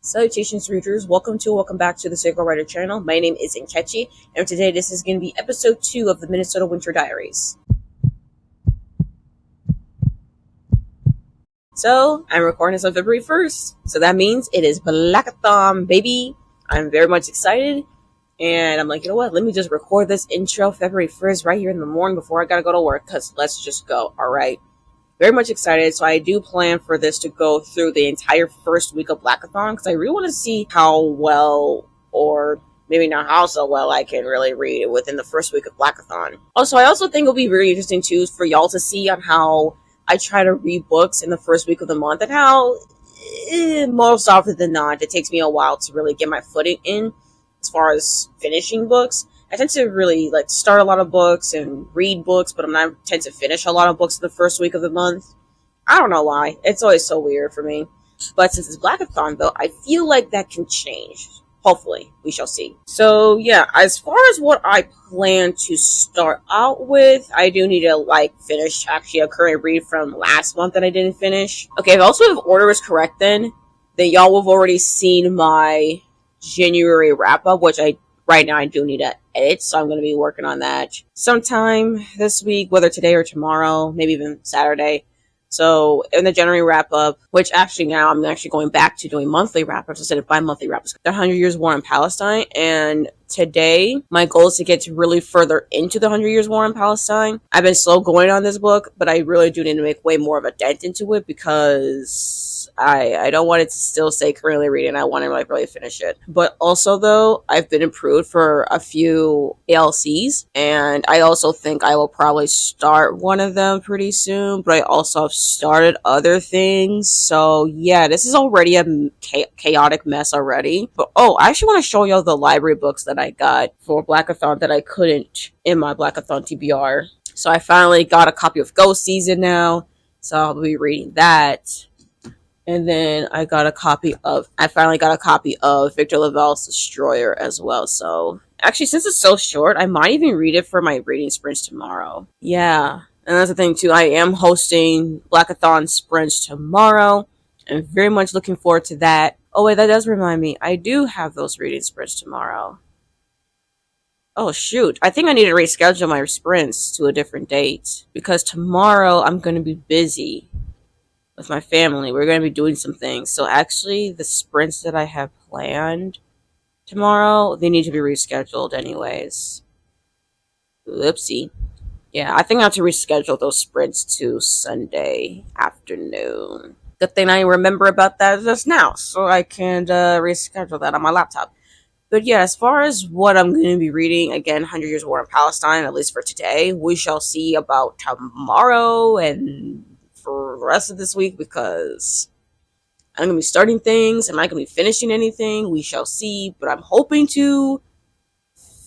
Salutations, readers. Welcome back to the Sacred Writer channel. My name is Nkechi, and today this is going to be episode 2 of the Minnesota Winter Diaries. So, I'm recording this on February 1st, so that means it is Blackathon, baby. I'm very much excited, and I'm like, you know what, let me just record this intro February 1st right here in the morning before I gotta go to work, because let's just go, alright? Very much excited, so I do plan for this to go through the entire first week of Blackathon, because I really want to see how well, or maybe not how so well, I can really read within the first week of Blackathon. Also, I also think it'll be very interesting, too, for y'all to see on how I try to read books in the first week of the month, and how, most often than not, it takes me a while to really get my footing in, as far as finishing books. I tend to really start a lot of books and read books, but I tend to finish a lot of books in the first week of the month. I don't know why. It's always so weird for me. But since it's Blackathon, though, I feel like that can change. Hopefully, we shall see. So, yeah, as far as what I plan to start out with, I do need to, finish, actually, a current read from last month that I didn't finish. Okay, if order is correct then y'all will have already seen my January wrap-up, which right now I do need to edit, so I'm going to be working on that sometime this week, whether today or tomorrow, maybe even Saturday. So in the January wrap-up, which actually now I'm actually going back to doing monthly wrap-ups instead of bi-monthly wrap-ups. The 100 Years War in Palestine, and today my goal is to get really further into the 100 Years War in Palestine. I've been slow going on this book, but I really do need to make way more of a dent into it, because I don't want it to still say currently reading. I want to really finish it. But also, though, I've been approved for a few ALCs, and I also think I will probably start one of them pretty soon, but I also have started other things. So yeah, this is already a chaotic mess already. But I actually want to show y'all the library books that I got for Blackathon that I couldn't in my Blackathon TBR. So I finally got a copy of Ghost Season now, so I'll be reading that. And then I finally got a copy of Victor LaValle's Destroyer as well. So actually, since it's so short, I might even read it for my reading sprints tomorrow. Yeah. And that's the thing too, I am hosting Blackathon sprints tomorrow. I'm very much looking forward to that. Oh wait, that does remind me, I do have those reading sprints tomorrow. Oh shoot, I think I need to reschedule my sprints to a different date, because tomorrow I'm going to be busy with my family. We're going to be doing some things. So actually, the sprints that I have planned tomorrow, they need to be rescheduled anyways. Oopsie. Yeah, I think I have to reschedule those sprints to Sunday afternoon. Good thing I remember about that just now, so I can reschedule that on my laptop. But yeah, as far as what I'm going to be reading, again, 100 Years War in Palestine, at least for today, we shall see about tomorrow and for the rest of this week, because I'm going to be starting things. Am I going to be finishing anything? We shall see, but I'm hoping to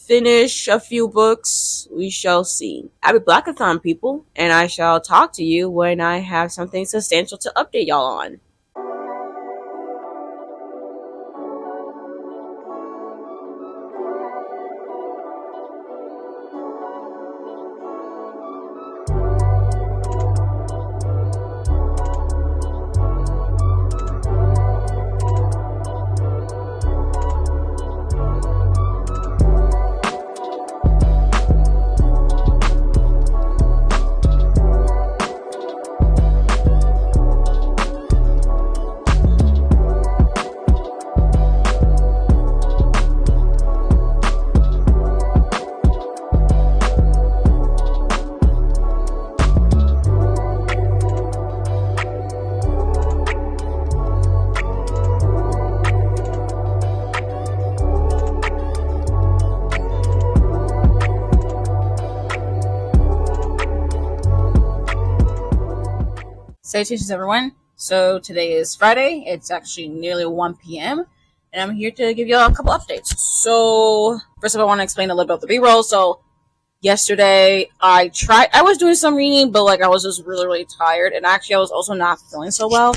finish a few books. We shall see. Happy Blackathon, people, and I shall talk to you when I have something substantial to update y'all on. Salutations, everyone. So today is Friday. It's actually nearly 1 p.m. and I'm here to give you all a couple updates. So first of all, I want to explain a little bit about the B-roll. So yesterday I was doing some reading, but I was just really tired, and actually I was also not feeling so well.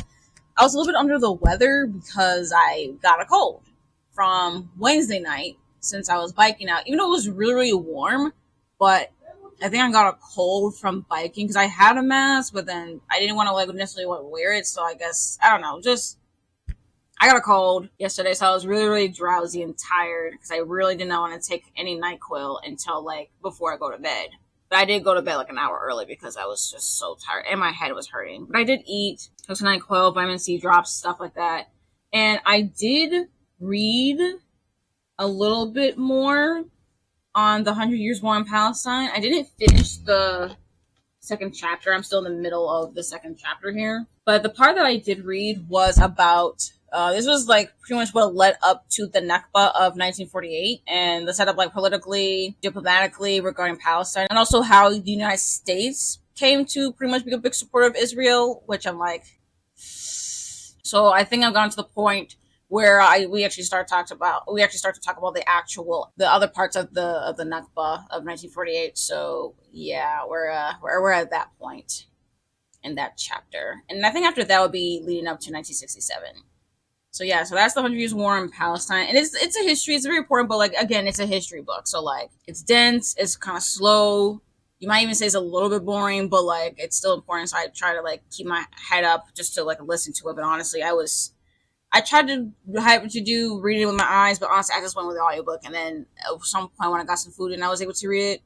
I was a little bit under the weather because I got a cold from Wednesday night, since I was biking out, even though it was really warm, but I think I got a cold from biking because I had a mask, but then I didn't want to necessarily wear it. So I guess, I don't know, I got a cold yesterday, so I was really, really drowsy and tired because I really did not want to take any NyQuil until like before I go to bed. But I did go to bed like an hour early because I was just so tired and my head was hurting. But I did eat, took some NyQuil, vitamin C drops, stuff like that. And I did read a little bit more on the 100 Years War in Palestine. I didn't finish the second chapter. I'm still in the middle of the second chapter here. But the part that I did read was about, this was like pretty much what led up to the Nakba of 1948 and the setup like politically, diplomatically regarding Palestine, and also how the United States came to pretty much be a big supporter of Israel, which I'm like, so I think I've gotten to the point where we actually start to talk about the other parts of the Nakba of 1948. So yeah, we're at that point in that chapter, and I think after that would be leading up to 1967. So yeah, so that's the 100 Years War in Palestine, and it's a history. It's very important, but like again, it's a history book, so like it's dense, it's kind of slow. You might even say it's a little bit boring, but like it's still important. So I try to like keep my head up just to like listen to it. But honestly, I tried to do reading with my eyes, but honestly, I just went with the audiobook. And then at some point when I got some food and I was able to read it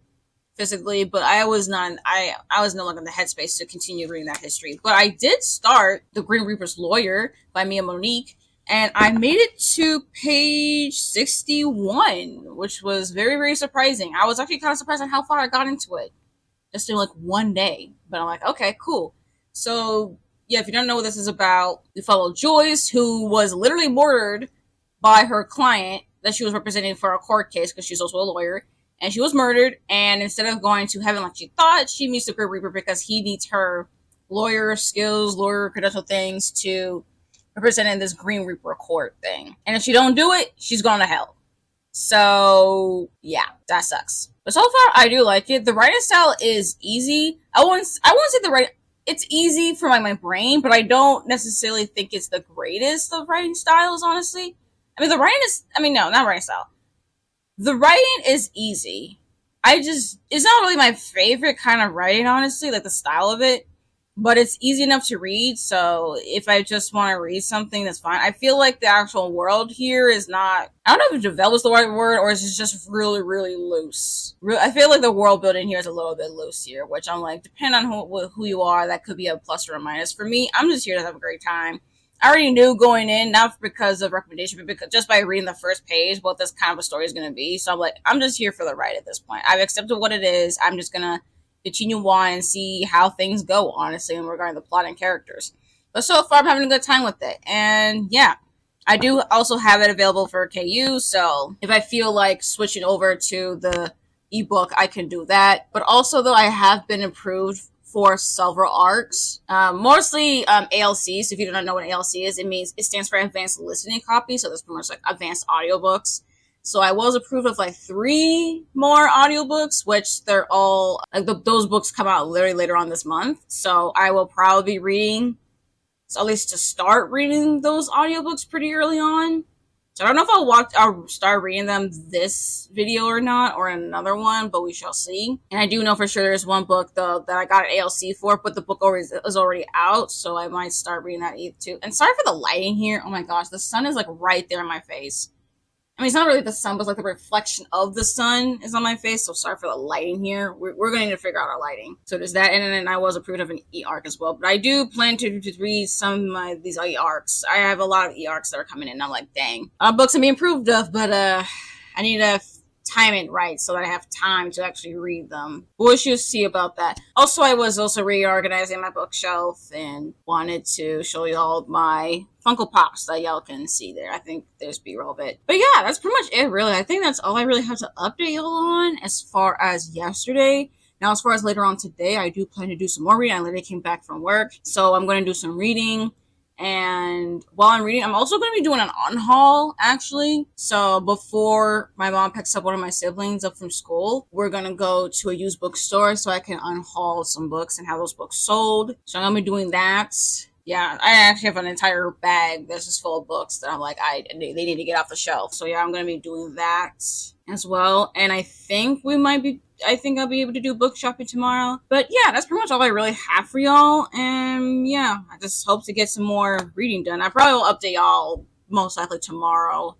physically, but I was no longer in the headspace to continue reading that history. But I did start The Grim Reaper's Lawyer by Mia Monique, and I made it to page 61, which was very, very surprising. I was actually kind of surprised at how far I got into it. Just in like one day. But I'm like, okay, cool. So yeah, if you don't know what this is about, we follow Joyce, who was literally murdered by her client that she was representing for a court case because she's also a lawyer. And she was murdered, and instead of going to heaven like she thought, she meets the Grim Reaper because he needs her lawyer skills, lawyer credential things to represent in this Grim Reaper court thing. And if she don't do it, she's going to hell. So yeah, that sucks. But so far, I do like it. The writing style is easy. I won't say the writing. It's easy for my brain, but I don't necessarily think it's the greatest of writing styles, honestly. Not writing style. The writing is easy. It's not really my favorite kind of writing, honestly, like the style of it, but it's easy enough to read. So if I just want to read something, that's fine. I feel like the actual world here is not, I don't know if develop is the right word, or is it just really, really loose. I feel like the world building here is a little bit loose here, which I'm like, depending on who you are, that could be a plus or a minus. For me, I'm just here to have a great time. I already knew going in, not because of recommendation, but because just by reading the first page, what this kind of a story is going to be. So I'm like, I'm just here for the ride at this point. I've accepted what it is. I'm just going to continue on and see how things go, honestly, in regarding the plot and characters. But so far, I'm having a good time with it. And yeah, I do also have it available for KU. So if I feel like switching over to the ebook, I can do that. But also, though, I have been approved for several arcs, mostly ALCs. If you don't know what ALC is, it stands for Advanced Listening Copy. So that's pretty much like advanced audiobooks. So I was approved of like 3 more audiobooks, which they're all like those books come out literally later on this month. So I will probably be reading, so at least to start reading those audiobooks pretty early on. So I don't know if I'll start reading them this video or not, or another one, but we shall see. And I do know for sure there's one book though that I got an ALC for, but the book is already out, so I might start reading that too. And sorry for the lighting here. Oh my gosh, the sun is like right there in my face. I mean, it's not really the sun, but like the reflection of the sun is on my face. So sorry for the lighting here. We're going to need to figure out our lighting. So there's that. And then I was approved of an e-arc as well. But I do plan to read some of these e-arcs. I have a lot of e-arcs that are coming in. I'm like, dang. Books I'm being approved of, but I need to time it right so that I have time to actually read them. We should see about that. Also, I was also reorganizing my bookshelf and wanted to show y'all my Funko Pops that y'all can see there. I think there's B-roll of it. But yeah, that's pretty much it, really. I think that's all I really have to update y'all on as far as yesterday. Now, as far as later on today, I do plan to do some more reading. I literally came back from work, so I'm going to do some reading. And while I'm reading, I'm also going to be doing an unhaul, actually. So before my mom picks up one of my siblings up from school, we're going to go to a used bookstore so I can unhaul some books and have those books sold. So I'm going to be doing that. Yeah, I actually have an entire bag that's just full of books that I'm like, they need to get off the shelf. So yeah, I'm going to be doing that as well. And I think I'll be able to do book shopping tomorrow. But yeah, that's pretty much all I really have for y'all. And yeah, I just hope to get some more reading done. I probably will update y'all most likely tomorrow.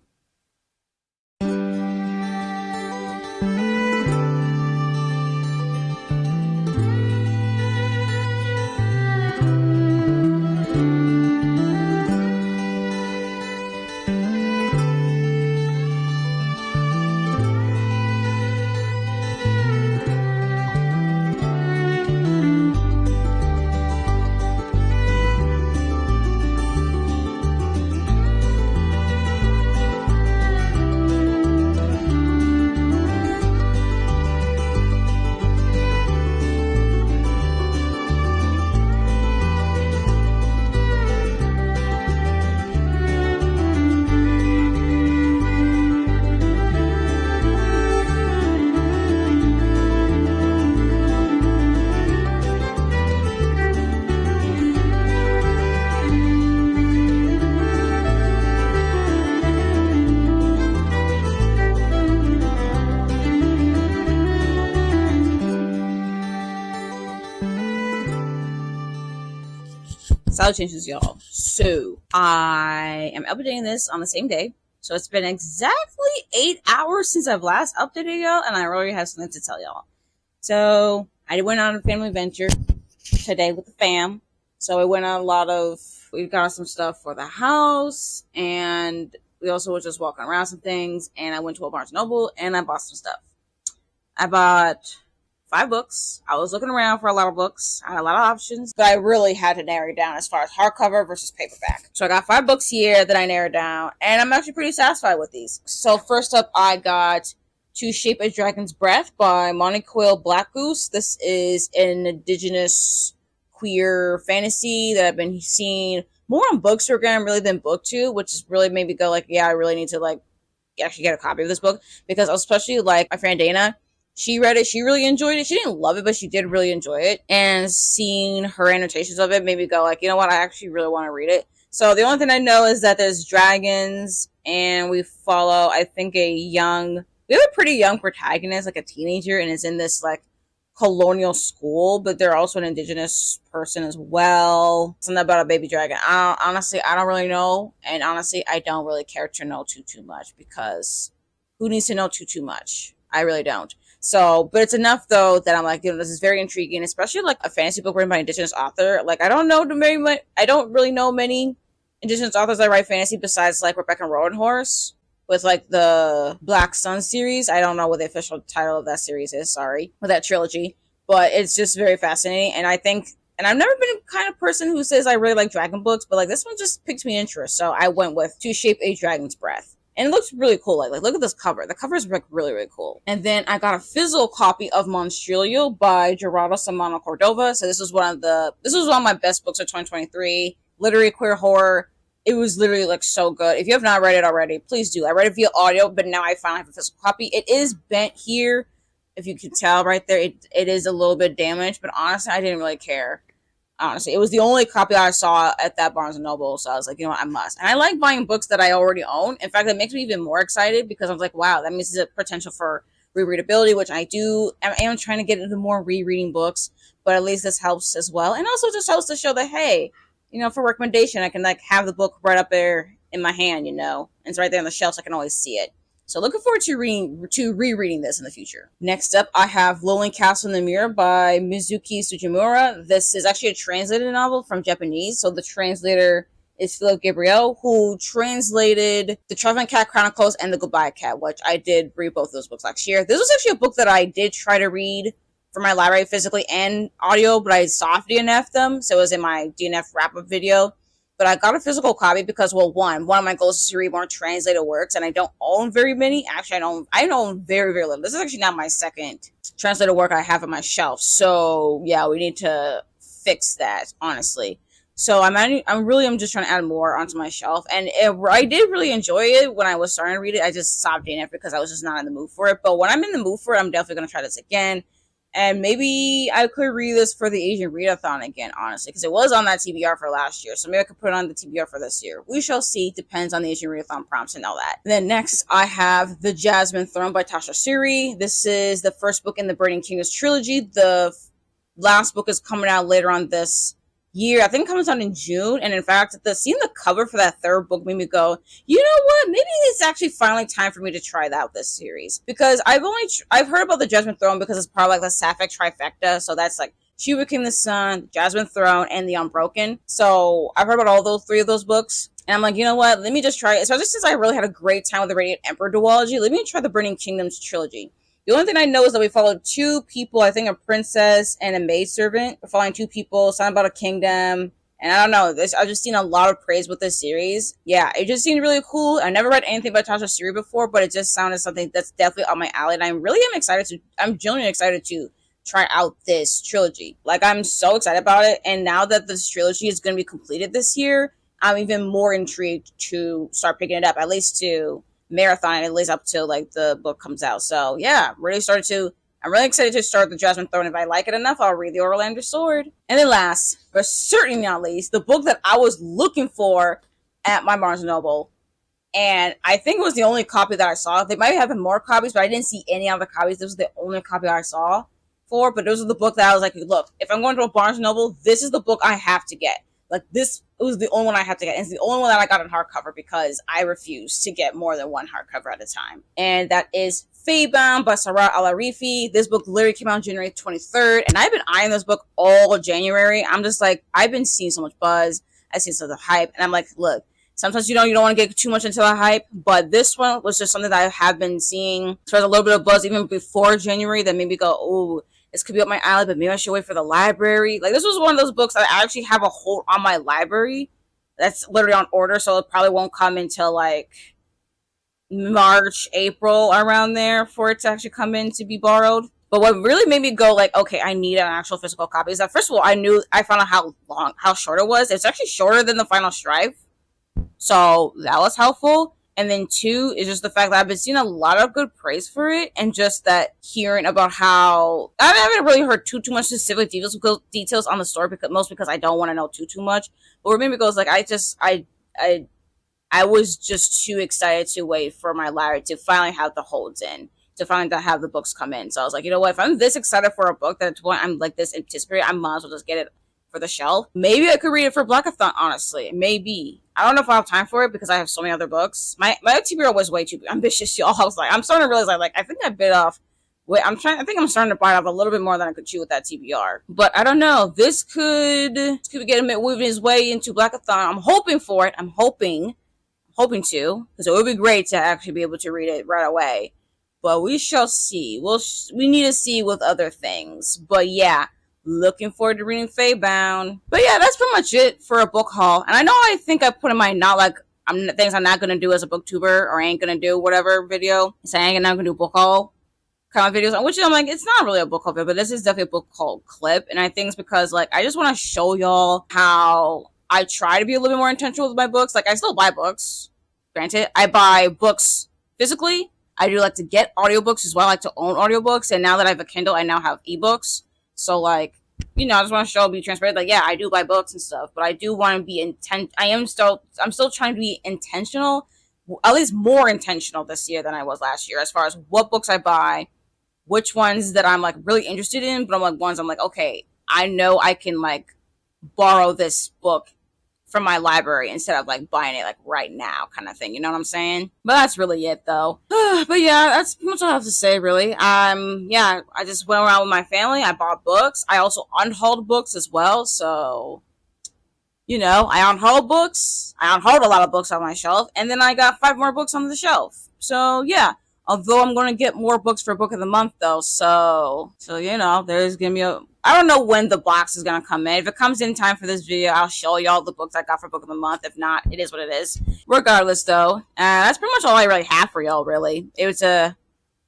Salutations, y'all. So I am updating this on the same day. So it's been exactly 8 hours since I've last updated y'all, and I already have something to tell y'all. So I went on a family venture today with the fam. So we went on we got some stuff for the house, and we also were just walking around some things, and I went to a Barnes & Noble, and I bought some stuff. I bought 5 books. I was looking around for a lot of books. I had a lot of options, but I really had to narrow it down as far as hardcover versus paperback. So I got 5 books here that I narrowed down, and I'm actually pretty satisfied with these. So first up, I got To Shape a Dragon's Breath by Monique Black Goose. This is an indigenous queer fantasy that I've been seeing more on Bookstagram really than BookTube, which is really made me go like, yeah, I really need to actually get a copy of this book, because especially my friend Dana, she read it. She really enjoyed it. She didn't love it, but she did really enjoy it. And seeing her annotations of it made me go you know what? I actually really want to read it. So the only thing I know is that there's dragons, and we follow, I think, we have a pretty young protagonist, a teenager, and is in this colonial school, but they're also an indigenous person as well. Something about a baby dragon. Honestly, I don't really know. And honestly, I don't really care to know too much, because who needs to know too much? I really don't. So, but it's enough though that I'm this is very intriguing, especially a fantasy book written by an indigenous author. I don't really know many indigenous authors that write fantasy besides Rebecca Rodenhorse with the Black Sun series. I don't know what the official title of that series is, sorry, with that trilogy, but it's just very fascinating. And I think, and I've never been the kind of person who says I really like dragon books, but this one just piqued me interest. So I went with To Shape a Dragon's Breath. And it looks really cool. Look at this cover. The cover is really, really cool. And then I got a physical copy of Monstrilio by Gerardo Samano Cordova. So this was one of my best books of 2023. Literary queer horror. It was literally so good. If you have not read it already, please do. I read it via audio, but now I finally have a physical copy. It is bent here. If you can tell right there, it is a little bit damaged, but honestly, I didn't really care. Honestly, it was the only copy I saw at that Barnes & Noble, so I was you know what, I must. And I like buying books that I already own. In fact, that makes me even more excited, because I'm wow, that means there's a potential for rereadability, which I do. I am trying to get into more rereading books, but at least this helps as well. And also just helps to show that, hey, for recommendation, I can have the book right up there in my hand, and it's right there on the shelf, so I can always see it. So looking forward to rereading this in the future. Next up, I have Lonely Castle in the Mirror by Mizuki Sujimura. This is actually a translated novel from Japanese. So the translator is Philip Gabriel, who translated The Traveling Cat Chronicles and The Goodbye Cat, which I did read both of those books last year. This was actually a book that I did try to read for my library physically and audio, but I soft DNF'd them. So it was in my DNF wrap-up video. But I got a physical copy because, one of my goals is to read more translated works, and I don't own very many. Actually, I own very, very little. This is actually not my second translated work I have on my shelf. So, yeah, we need to fix that, honestly. So I'm just trying to add more onto my shelf. And I did really enjoy it when I was starting to read it. I just stopped reading it because I was just not in the mood for it. But when I'm in the mood for it, I'm definitely going to try this again. And maybe I could read this for the Asian readathon again, honestly, because it was on that TBR for last year. So maybe I could put it on the TBR for this year. We shall see. Depends on the Asian readathon prompts and all that. And then next, I have The Jasmine Throne by Tasha Suri. This is the first book in the Burning Kingdoms trilogy. The last book is coming out later on this year. I think it comes out in June. And in fact, seeing the cover for that third book made me go, you know what? Maybe it's actually finally time for me to try out this series. Because I've heard about the Judgment Throne because it's part of like the Sapphic trifecta. So that's like She Became the Sun, the Judgment Throne, and the Unbroken. So I've heard about all those 3 of those books. And I'm like, you know what? Let me just try it. Especially since I really had a great time with the Radiant Emperor duology. Let me try the Burning Kingdoms trilogy. The only thing I know is that we followed 2 people, I think a princess and a maidservant. We're following 2 people, something about a kingdom. And I don't know, I've just seen a lot of praise with this series. Yeah, it just seemed really cool. I never read anything by Tasha Siri before, but it just sounded something that's definitely on my alley. And I'm genuinely excited to try out this trilogy. Like, I'm so excited about it. And now that this trilogy is going to be completed this year, I'm even more intrigued to start picking it up, at least to marathon, at least up till like the book comes out. So yeah, I'm really excited to start the Judgment Throne. If I like it enough, I'll read the Orlander Sword. And then last, but certainly not least, the book that I was looking for at my Barnes & Noble, and I think it was the only copy that I saw. They might have more copies, but I didn't see any other copies. This was the only copy I saw for, but this was the book that I was like, look, if I'm going to a Barnes & Noble, this is the book I have to get. Like, this was the only one I had to get. And it's the only one that I got in hardcover because I refused to get more than one hardcover at a time. And that is Faebound by Sarah Al-Arifi. This book literally came out on January 23rd. And I've been eyeing this book all January. I'm just like, I've been seeing so much buzz. I've seen so much hype. And I'm like, look, sometimes you don't want to get too much into the hype. But this one was just something that I have been seeing. So there's a little bit of buzz even before January that made me go, oh, this could be up my alley, but maybe I should wait for the library. Like, this was one of those books that I actually have a hold on my library. That's literally on order, so it probably won't come until like March, April, around there for it to actually come in to be borrowed. But what really made me go like, okay, I need an actual physical copy is that, first of all, I found out how short it was. It's actually shorter than the Final Strife. So that was helpful. And then 2 is just the fact that I've been seeing a lot of good praise for it, and just that hearing about how I haven't really heard too much specific details on the story, because I don't want to know too much. But what made me go is like, I was just too excited to wait for my library to finally have the holds in, to finally have the books come in. So I was like, you know what? If I'm this excited for a book that I'm like this anticipated, I might as well just get it for the shelf. Maybe I could read it for Blackathon, honestly. Maybe. I don't know if I have time for it because I have so many other books. My TBR was way too ambitious, y'all. I was like, I'm starting to realize I think I bit off. I think I'm starting to bite off a little bit more than I could chew with that TBR. But I don't know. This could get him moving his way into Blackathon. I'm hoping for it. I'm hoping to, because it would be great to actually be able to read it right away. But we shall see. We need to see with other things. But yeah, looking forward to reading Faebound. But yeah, that's pretty much it for a book haul. And I think I put in my things I'm not gonna do as a booktuber, or ain't gonna do whatever video. I'm not gonna do book haul kind of videos, which I'm like, it's not really a book haul video, but this is definitely a book haul clip. And I think it's because like I just want to show y'all how I try to be a little bit more intentional with my books. Like, I still buy books. Granted, I buy books physically. I do like to get audiobooks as well. I like to own audiobooks. And now that I have a Kindle, I now have ebooks. So, like, I just want to be transparent. Like, yeah, I do buy books and stuff, but I do want to be I'm still trying to be intentional, at least more intentional this year than I was last year, as far as what books I buy, which ones that I'm, like, really interested in, but I'm, like, ones I'm, like, okay, I know I can, like, borrow this book from my library instead of, like, buying it, like, right now kind of thing. You know what I'm saying? But that's really it, though. But yeah, that's pretty much all I have to say, really. Yeah, I just went around with my family. I bought books. I also unhauled books as well. So, I unhauled books. I unhauled a lot of books on my shelf. And then I got 5 more books on the shelf. So, yeah. Although I'm going to get more books for Book of the Month, though. So there's going to be I don't know when the box is going to come in. If it comes in time for this video, I'll show y'all the books I got for Book of the Month. If not, it is what it is. Regardless, though, that's pretty much all I really have for y'all, really. It was a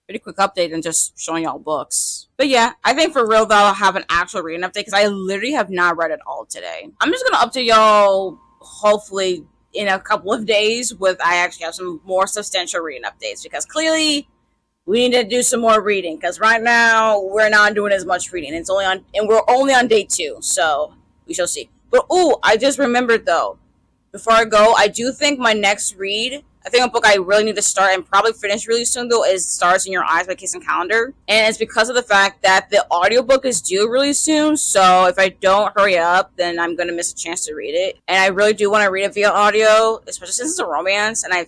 pretty quick update and just showing y'all books. But yeah, I think for real, though, I'll have an actual reading update because I literally have not read it all today. I'm just going to update y'all, hopefully, in a couple of days I actually have some more substantial reading updates, because clearly we need to do some more reading, because right now we're not doing as much reading. We're only on day 2, so we shall see. But I just remembered, though, before I go, I do think my next read, I think a book I really need to start and probably finish really soon, though, is Stars in Your Eyes by Case and Calendar. And it's because of the fact that the audiobook is due really soon. So if I don't hurry up, then I'm going to miss a chance to read it. And I really do want to read it via audio, especially since it's a romance. And I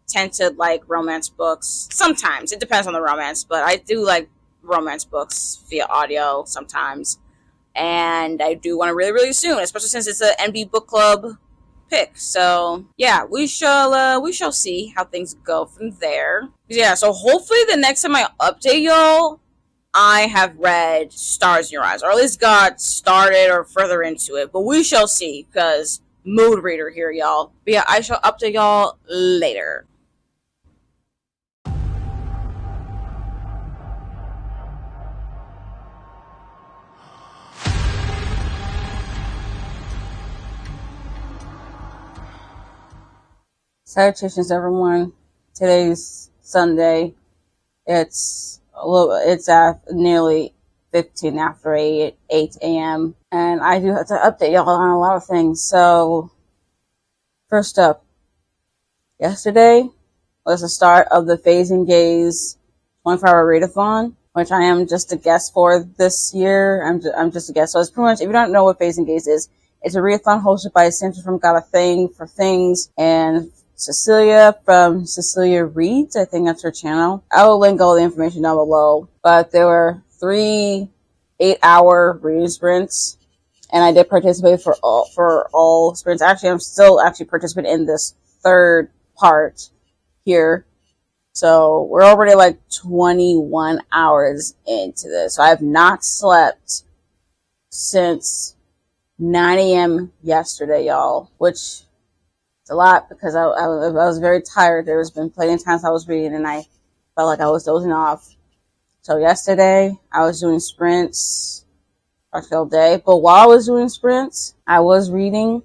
tend to like romance books. Sometimes. It depends on the romance. But I do like romance books via audio sometimes. And I do want to really, really soon, especially since it's an NB book club pick. So yeah, we shall see how things go from there. Yeah, so hopefully the next time I update y'all, I have read Stars in Your Eyes, or at least got started or further into it. But we shall see, because mood reader here, y'all. But yeah, I shall update y'all later. Salutations, everyone. Today's Sunday. It's at nearly 15 after 8 a.m. And I do have to update y'all on a lot of things. So, first up, yesterday was the start of the Faes Gays 24-hour readathon, which I am just a guest for this year. I'm just a guest. So it's pretty much, if you don't know what Faes Gays is, it's a readathon hosted by Center from Got a Thing for Things and Cecilia from Cecilia Reads. I think that's her channel. I will link all the information down below. But there were 3 8-hour reading sprints, and I did participate for all sprints. Actually, I'm still participating in this third part here. So we're already like 21 hours into this. So I have not slept since 9 a.m. yesterday, y'all, which a lot, because I was very tired. There has been plenty of times I was reading and I felt like I was dozing off. So yesterday I was doing sprints practically all day. But while I was doing sprints, I was reading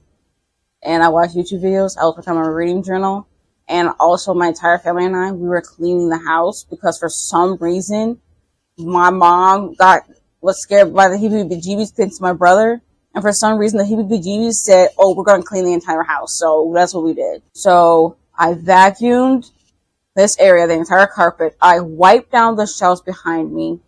and I watched YouTube videos. I was working on my reading journal, and also my entire family and I, we were cleaning the house because for some reason my mom was scared by the heebie-jeebies thing to my brother. And for some reason, the heebie-jeebies said, oh, we're going to clean the entire house. So that's what we did. So I vacuumed this area, the entire carpet. I wiped down the shelves behind me.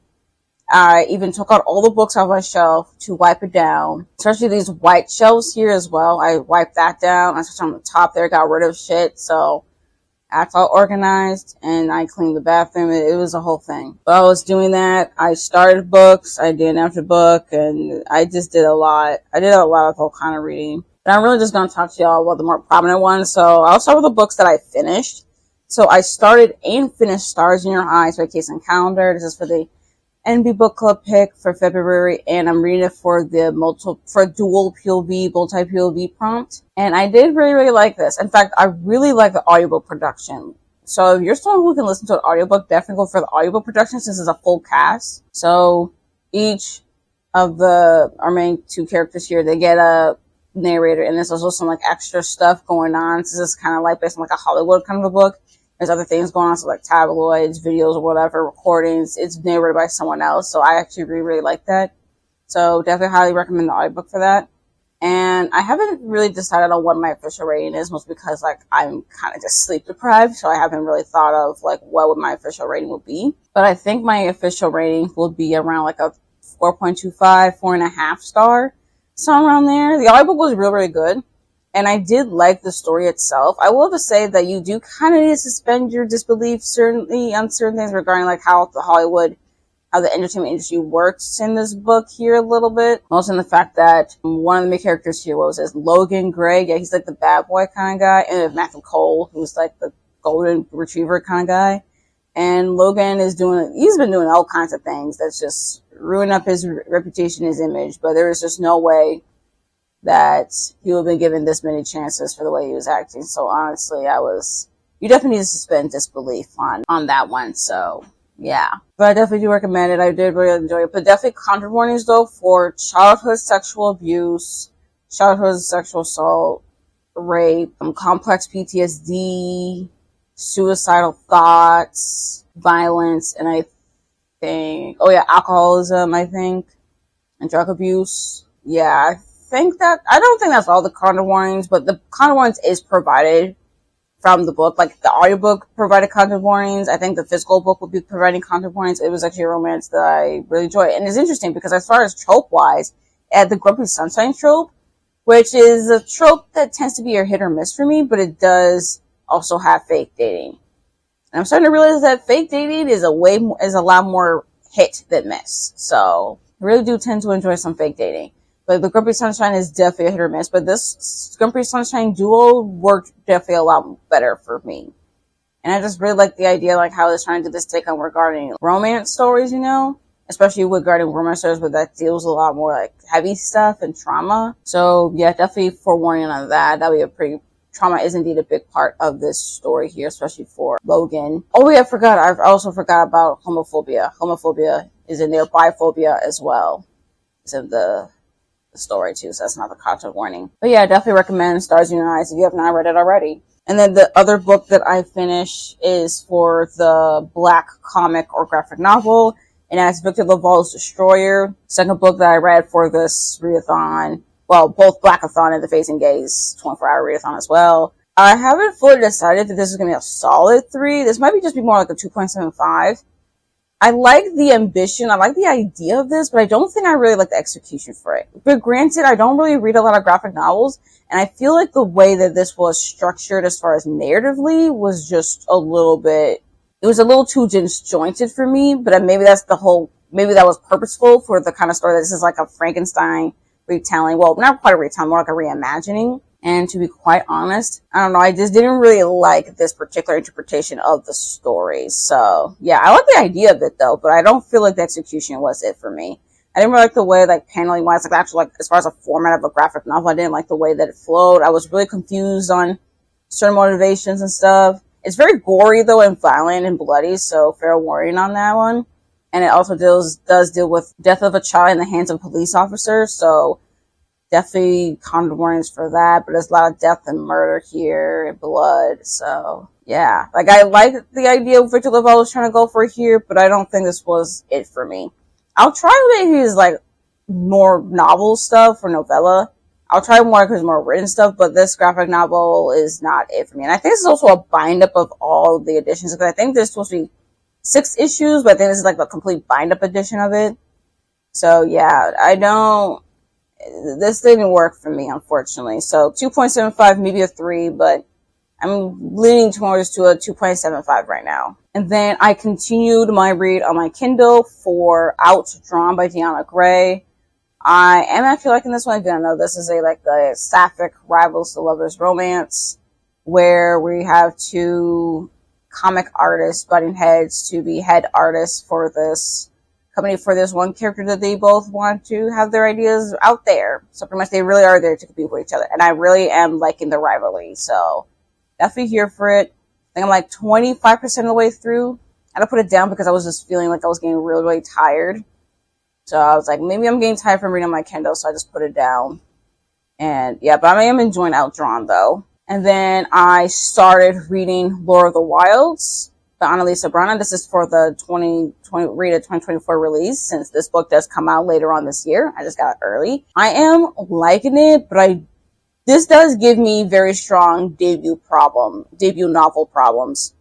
I even took out all the books off my shelf to wipe it down. Especially these white shelves here as well. I wiped that down. I switched on the top there, got rid of shit. So that's all organized, and I cleaned the bathroom. It was a whole thing. While I was doing that, I started books, I did an after book, and I just did a lot. I did a lot of all kind of reading. But I'm really just going to talk to y'all about the more prominent ones. So I'll start with the books that I finished. So I started and finished Stars in Your Eyes by Case and Calendar. This is for the NB Book Club pick for February, and I'm reading it for the dual POV, multi-POV prompt. And I did really, really like this. In fact, I really like the audiobook production. So if you're someone who can listen to an audiobook, definitely go for the audiobook production since it's a full cast. So each of our main 2 characters here, they get a narrator, and there's also some like extra stuff going on. This is kind of like based on like a Hollywood kind of a book. There's other things going on, so like tabloids, videos, or whatever, recordings. It's narrated by someone else, so I actually really, really like that. So definitely highly recommend the audiobook for that. And I haven't really decided on what my official rating is, mostly because like I'm kind of just sleep deprived, so I haven't really thought of like what would my official rating will be. But I think my official rating will be around like a 4.25, 4.5 star, somewhere around there. The audiobook was really, really good. And I did like the story itself. I will have to say that you do kind of need to suspend your disbelief certainly on certain things regarding like how the entertainment industry works in this book here a little bit. Also in the fact that one of the main characters here, Logan Gray. Yeah, he's like the bad boy kind of guy. And Matthew Cole, who's like the golden retriever kind of guy. And Logan he's been doing all kinds of things that's just ruining up his reputation, his image. But there is just no way that he would have been given this many chances for the way he was acting. So honestly, you definitely need to suspend disbelief on that one. So yeah, but I definitely do recommend it. I did really enjoy it, but definitely content warnings though for childhood sexual abuse, childhood sexual assault, rape, complex PTSD, suicidal thoughts, violence, and alcoholism, and drug abuse. Yeah, I don't think that's all the content warnings, but the content warnings is provided from the book. Like, the audiobook provided content warnings. I think the physical book would be providing content warnings. It was actually a romance that I really enjoyed. And it's interesting because as far as trope-wise, it had the Grumpy Sunshine trope, which is a trope that tends to be a hit or miss for me, but it does also have fake dating. And I'm starting to realize that fake dating is a lot more hit than miss. So I really do tend to enjoy some fake dating. But the Grumpy Sunshine is definitely a hit or miss. But this Grumpy Sunshine duo worked definitely a lot better for me. And I just really like the idea, like, how it's trying to do this take on regarding romance stories, you know? Especially regarding romance stories, but that deals a lot more, like, heavy stuff and trauma. So, yeah, definitely forewarning on that. Trauma is indeed a big part of this story here, especially for Logan. Oh, yeah, I also forgot about homophobia. Homophobia is in there. Biphobia as well. It's in the story too, so that's not the content warning. But yeah, I definitely recommend Stars in Your Eyes if you have not read it already. And then the other book that I finished is for the Black comic or graphic novel, and that's Victor LaValle's Destroyer. Second book that I read for this readathon. Well, both Blackathon and the Faes Gays 24-hour readathon as well. I haven't fully decided if this is going to be a solid 3. This might just be more like a 2.75. I like the ambition, I like the idea of this, but I don't think I really like the execution for it. But granted, I don't really read a lot of graphic novels, and I feel like the way that this was structured as far as narratively was just a little too disjointed for me, but maybe that was purposeful for the kind of story that this is like a Frankenstein retelling. Well, not quite a retelling, more like a reimagining. And to be quite honest, I don't know, I just didn't really like this particular interpretation of the story. So, yeah, I like the idea of it though, but I don't feel like the execution was it for me. I didn't really like the way, like, paneling wise, like, actually, like, as far as a format of a graphic novel, I didn't like the way that it flowed. I was really confused on certain motivations and stuff. It's very gory though and violent and bloody, so fair warning on that one. And it also does deal with death of a child in the hands of a police officer, so definitely content warnings for that, but there's a lot of death and murder here and blood, so yeah. Like, I like the idea of Victor LaValle was trying to go for here, but I don't think this was it for me. I'll try maybe his, like, more novel stuff or novella. I'll try more because more written stuff, but this graphic novel is not it for me. And I think this is also a bind-up of all the editions, because I think there's supposed to be 6 issues, but I think this is like a complete bind-up edition of it. So yeah, this didn't work for me, unfortunately. So 2.75, maybe a 3, but I'm leaning towards to a 2.75 right now. And then I continued my read on my Kindle for Outdrawn by Deanna Gray. I am actually liking this one. If you don't know, this is a sapphic rivals to lovers romance, where we have 2 comic artists butting heads to be head artists for this company for this one character that they both want to have their ideas out there. So pretty much they really are there to compete with each other. And I really am liking the rivalry. So definitely here for it. I think I'm like 25% of the way through. I had to put it down because I was just feeling like I was getting really, really tired. So I was like, maybe I'm getting tired from reading on my Kindle, so I just put it down. And yeah, but I am enjoying Outdrawn though. And then I started reading Lore of the Wilds by Annalisa Brana. This is for the 2024 release, since this book does come out later on this year. I just got it early. I am liking it, but this does give me very strong debut novel problems.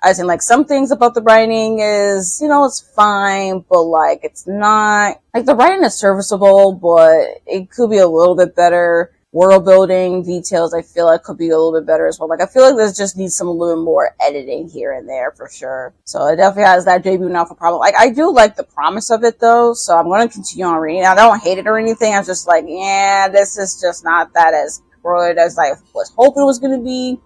As in, like, some things about the writing is, it's fine, but, like, it's not, like, the writing is serviceable, but it could be a little bit better. World building details, I feel like, could be a little bit better as well. Like, I feel like this just needs some little more editing here and there for sure. So it definitely has that debut novel problem. Like, I do like the promise of it though, so I'm going to continue on reading. I don't hate it or anything. I'm just like, yeah, this is just not that as good as I was hoping it was going to be.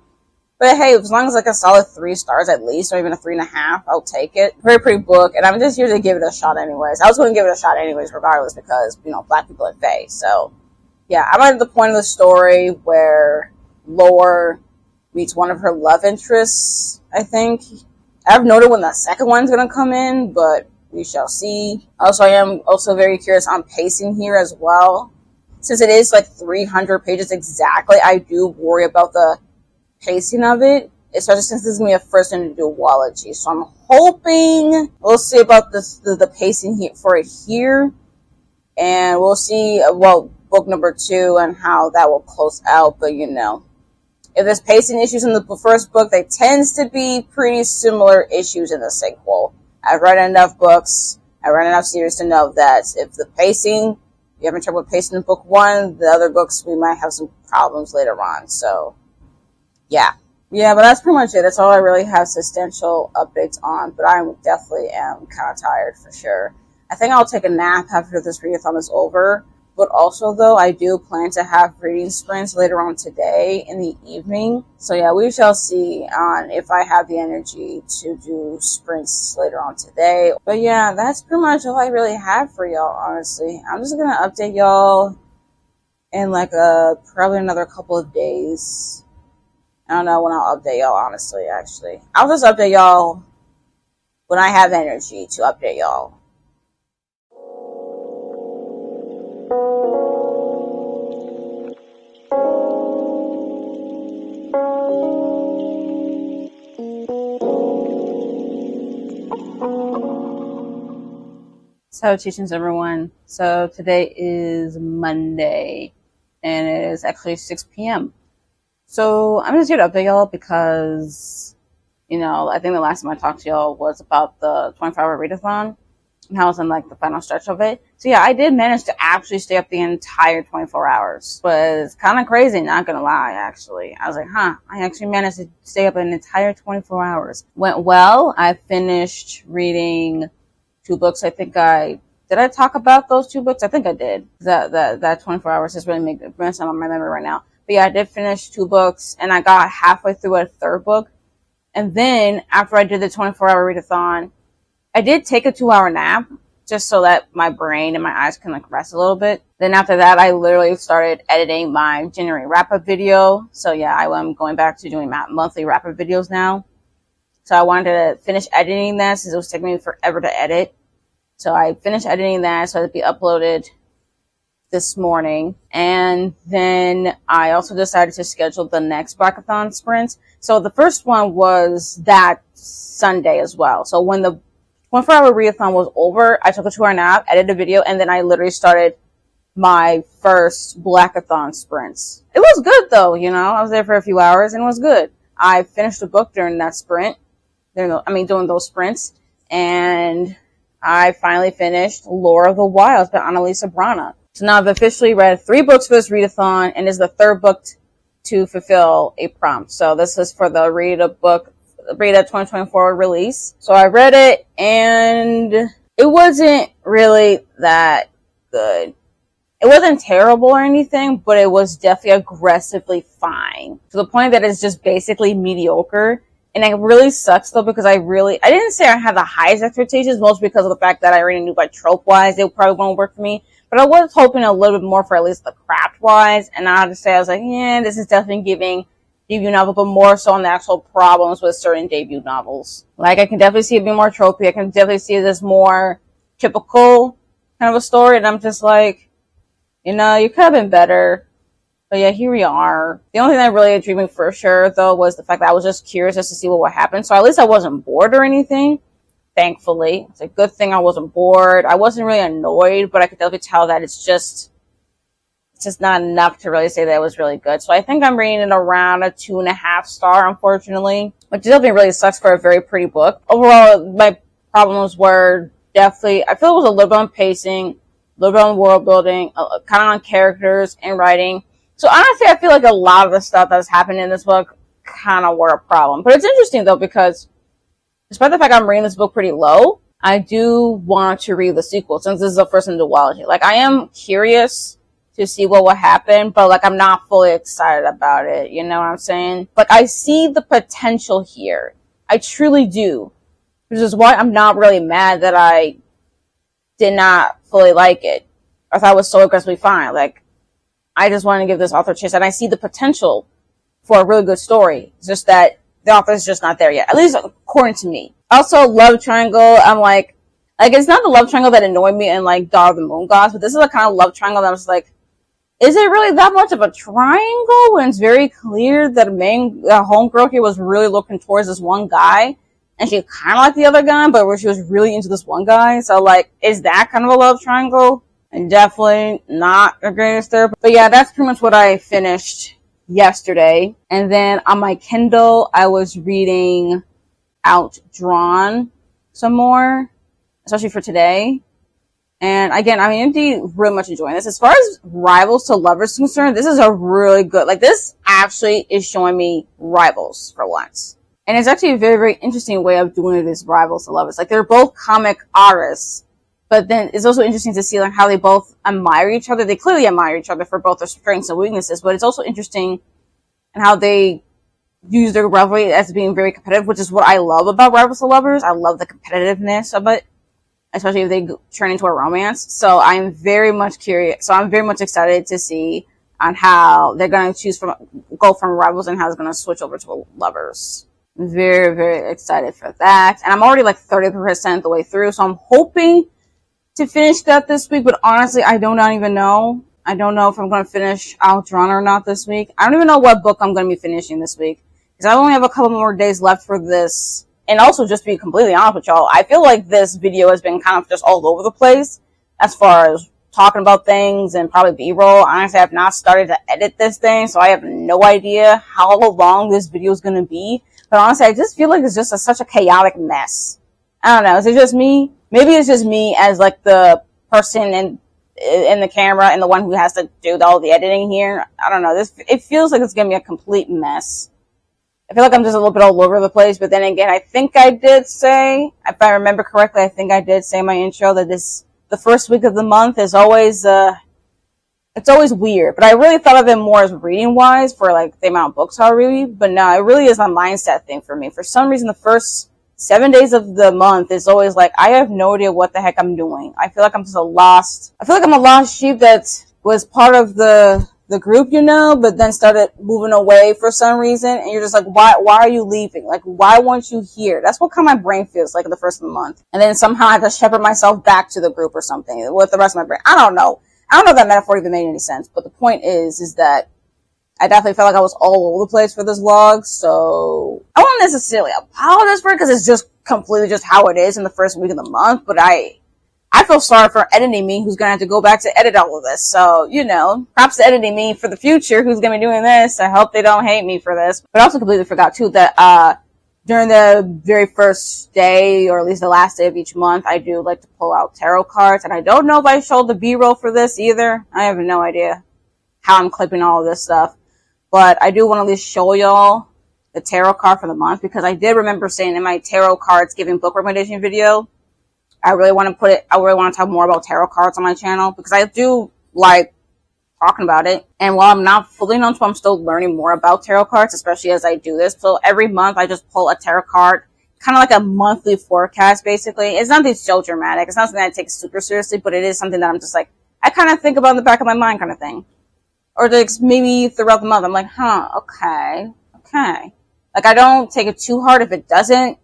But hey, as long as like a solid 3 stars at least, or even a 3.5, I'll take it. Very pretty book, and I'm just here to give it a shot anyways. I was going to give it a shot anyways, regardless, because, Black people and Fae. So, yeah, I'm at the point of the story where Lore meets one of her love interests, I think. I've noted when the second one's going to come in, but we shall see. Also, I am also very curious on pacing here as well. Since it is like 300 pages exactly, I do worry about the pacing of it, especially since this is going to be a first in a duology. So I'm hoping we'll see about the pacing here for it here, and we'll see book number 2 and how that will close out. But If there's pacing issues in the first book, they tends to be pretty similar issues in the sequel. I've read enough books, I read enough series to know that if the pacing, you having trouble with pacing in book one, the other books we might have some problems later on. So, yeah. Yeah, but that's pretty much it. That's all I really have substantial updates on. But I definitely am kind of tired for sure. I think I'll take a nap after this readathon is over. But also, though, I do plan to have reading sprints later on today in the evening. So, yeah, we shall see on if I have the energy to do sprints later on today. But, yeah, that's pretty much all I really have for y'all, honestly. I'm just going to update y'all in, like, probably another couple of days. I don't know when I'll update y'all, honestly, actually. I'll just update y'all when I have energy to update y'all. Salutations, everyone. So today is Monday, and it is actually 6 p.m. So I'm just here to update y'all because, you know, I think the last time I talked to y'all was about the 24-hour readathon and how I was in, like, the final stretch of it. So yeah, I did manage to actually stay up the entire 24 hours. But it's kind of crazy, not gonna lie, actually. I was like, I actually managed to stay up an entire 24 hours. Went well. I finished reading 2 books. I think did I talk about those 2 books? I think I did. That 24 hours just really made it run on my memory right now. But yeah, I did finish 2 books, and I got halfway through a 3rd book. And then after I did the 24-hour readathon, I did take a 2-hour nap just so that my brain and my eyes can, like, rest a little bit. Then after that, I literally started editing my January wrap-up video. So yeah, I'm going back to doing my monthly wrap-up videos now. So I wanted to finish editing that since it was taking me forever to edit. So I finished editing that so it'd be uploaded this morning. And then I also decided to schedule the next Blackathon sprints. So the first one was that Sunday as well. So when the 24-hour readathon was over, I took a 2-hour nap, edited a video, and then I literally started my first Blackathon sprints. It was good though, you know. I was there for a few hours and it was good. I finished the book during that sprint. Doing those sprints. And I finally finished Lore of the Wilds by Annalisa Brana. So now I've officially read 3 books for this readathon, and is the 3rd book to fulfill a prompt. So this is for the Read a 2024 release. So I read it, and it wasn't really that good. It wasn't terrible or anything, but it was definitely aggressively fine. To the point that it's just basically mediocre. And it really sucks though, because I didn't say I had the highest expectations, mostly because of the fact that I already knew, like, trope-wise, they probably won't work for me. But I was hoping a little bit more for at least the craft-wise. And I had to say, I was like, yeah, this is definitely giving debut novel, but more so on the actual problems with certain debut novels. Like, I can definitely see it being more tropey. I can definitely see it as more typical kind of a story. And I'm just like, you know, you could have been better. But yeah, here we are. The only thing that really intrigued me for sure, though, was the fact that I was just curious just to see what would happen. So at least I wasn't bored or anything, thankfully. It's a good thing I wasn't bored. I wasn't really annoyed, but I could definitely tell that it's just not enough to really say that it was really good. So I think I'm rating it around a 2.5 star, unfortunately, which definitely really sucks for a very pretty book. Overall, my problems were definitely, I feel it was a little bit on pacing, a little bit on world building, kind of on characters and writing. So honestly, I feel like a lot of the stuff that's happened in this book kind of were a problem. But it's interesting though, because despite the fact I'm rating this book pretty low, I do want to read the sequel since this is the first in the duology. Like, I am curious to see what will happen, but like, I'm not fully excited about it. You know what I'm saying? Like, I see the potential here. I truly do. Which is why I'm not really mad that I did not fully like it. I thought it was so aggressively fine. Like, I just want to give this author a chance, and I see the potential for a really good story. It's just that the author is just not there yet, at least according to me. Also, love triangle, I'm like, it's not the love triangle that annoyed me in, like, Daughter of the Moon Gods, but this is the kind of love triangle that I was like, is it really that much of a triangle when it's very clear that the homegirl here was really looking towards this one guy, and she kind of liked the other guy, but where she was really into this one guy? So, like, is that kind of a love triangle? And definitely not the greatest there. But yeah, that's pretty much what I finished yesterday. And then on my Kindle, I was reading Outdrawn some more, especially for today. And again, I'm indeed really much enjoying this. As far as Rivals to Lovers is concerned, this is a really good, like, this actually is showing me rivals for once. And it's actually a very, very interesting way of doing this Rivals to Lovers. Like, they're both comic artists, but then it's also interesting to see like how they both admire each other. They clearly admire each other for both their strengths and weaknesses, but it's also interesting in how they use their rivalry as being very competitive, which is what I love about Rivals to Lovers. I love the competitiveness of it, especially if they turn into a romance. So I'm very much curious. So I'm very much excited to see on how they're going to go from rivals and how it's going to switch over to lovers. I'm very, very excited for that. And I'm already like 30% the way through. So I'm hoping to finish that this week. But honestly, I do not even know. I don't know if I'm going to finish Outdrawn or not this week. I don't even know what book I'm going to be finishing this week, because I only have a couple more days left for this. And also, just to be completely honest with y'all, I feel like this video has been kind of just all over the place as far as talking about things and probably B-roll. Honestly, I have not started to edit this thing, so I have no idea how long this video is going to be. But honestly, I just feel like it's just such a chaotic mess. I don't know. Is it just me? Maybe it's just me as like the person in the camera and the one who has to do all the editing here. I don't know. It feels like it's going to be a complete mess. I feel like I'm just a little bit all over the place, but then again, I think I did say, if I remember correctly, I think I did say in my intro that the first week of the month is always, it's always weird, but I really thought of it more as reading wise for like the amount of books I'll read, but no, it really is a mindset thing for me. For some reason, the first 7 days of the month is always like, I have no idea what the heck I'm doing. I feel like I'm a lost sheep that was part of the group, but then started moving away for some reason, and you're just like, why are you leaving? Like, why weren't you here? That's what kind of my brain feels like at the first of the month. And then somehow I have to shepherd myself back to the group or something with the rest of my brain. I don't know if that metaphor even made any sense, but the point is that I definitely felt like I was all over the place for this vlog, so I won't necessarily apologize for it, because it's just completely just how it is in the first week of the month, but I feel sorry for editing me, who's going to have to go back to edit all of this. So, props to editing me for the future, who's going to be doing this. I hope they don't hate me for this. But I also completely forgot, too, that during the very first day, or at least the last day of each month, I do like to pull out tarot cards. And I don't know if I showed the B-roll for this either. I have no idea how I'm clipping all of this stuff. But I do want to at least show y'all the tarot card for the month, because I did remember saying in my tarot cards giving book recommendation video, I really want to talk more about tarot cards on my channel, because I do like talking about it. And while I'm not fully known to, I'm still learning more about tarot cards, especially as I do this. So every month I just pull a tarot card, kind of like a monthly forecast, basically. It's nothing so dramatic. It's not something I take super seriously, but it is something that I'm just like, I kind of think about in the back of my mind kind of thing. Or like maybe throughout the month, I'm like, okay. Like, I don't take it too hard if it doesn't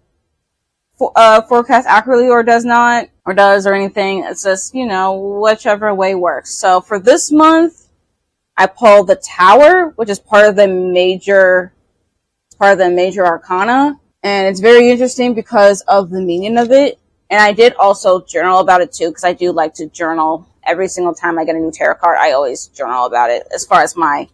forecast accurately or does not, or does, or anything. It's just, whichever way works. So for this month, I pulled the Tower, which is part of the major arcana. And it's very interesting because of the meaning of it. And I did also journal about it too, because I do like to journal. Every single time I get a new tarot card, I always journal about it as far as my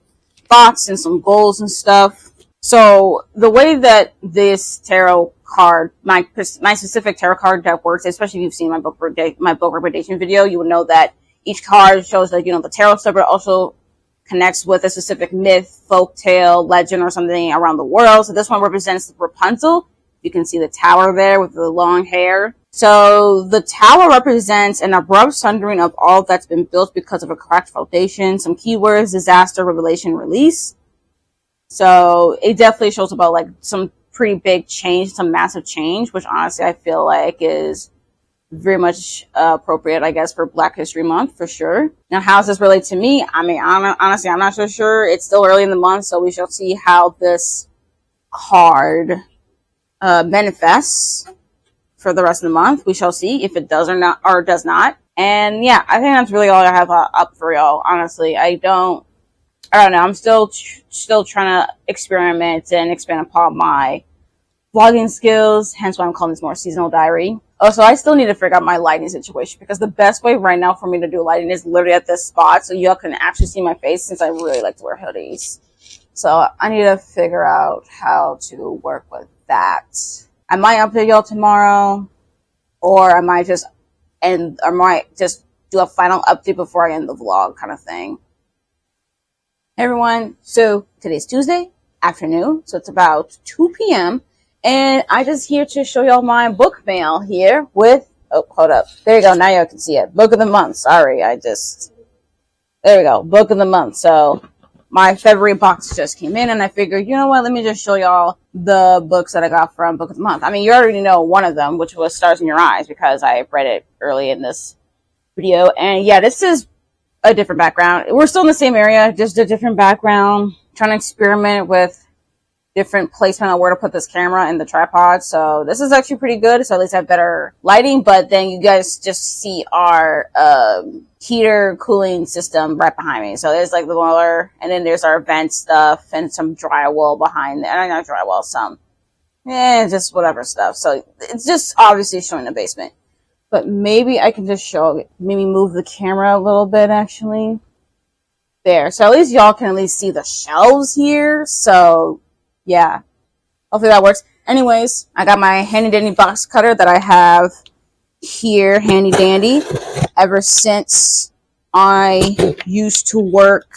thoughts and some goals and stuff. So the way that this tarot card, my specific tarot card deck works, especially if you've seen my book recommendation video, you would know that each card shows like, the tarot stuff, but also connects with a specific myth, folk tale, legend, or something around the world. So this one represents Rapunzel. You can see the tower there with the long hair. So the tower represents an abrupt sundering of all that's been built because of a cracked foundation. Some keywords: disaster, revelation, release. So it definitely shows about like some pretty big change, some massive change, which honestly I feel like is very much appropriate, I guess, for Black History Month for sure. Now, how does this relate to me? I mean, honestly, I'm not so sure. It's still early in the month, so we shall see how this card manifests for the rest of the month. We shall see if it does or not, or does not. And yeah, I think that's really all I have up for y'all. Honestly, I don't know. I'm still trying to experiment and expand upon my vlogging skills. Hence why I'm calling this more seasonal diary. Also, I still need to figure out my lighting situation, because the best way right now for me to do lighting is literally at this spot, so y'all can actually see my face, since I really like to wear hoodies. So I need to figure out how to work with that. I might update y'all tomorrow, or I might just do a final update before I end the vlog kind of thing. Hey everyone, so today's Tuesday afternoon, so it's about 2 p.m. and I just here to show y'all my book mail here with, oh, hold up. There you go, now y'all can see it. Book of the month, sorry, there we go, book of the month. So my February box just came in and I figured, you know what, let me just show y'all the books that I got from Book of the Month. I mean, you already know one of them, which was Stars in Your Eyes, because I read it early in this video. And yeah, this is a different background. We're still in the same area, just a different background. Trying to experiment with different placement on where to put this camera and the tripod. So this is actually pretty good. So at least I have better lighting. But then you guys just see our heater cooling system right behind me. So there's like the boiler, and then there's our vent stuff and some drywall behind there. And not drywall, just whatever stuff. So it's just obviously showing the basement. But maybe I can just maybe move the camera a little bit, actually. There. So at least y'all can at least see the shelves here. So, yeah. Hopefully that works. Anyways, I got my handy dandy box cutter that I have here, handy dandy, ever since I used to work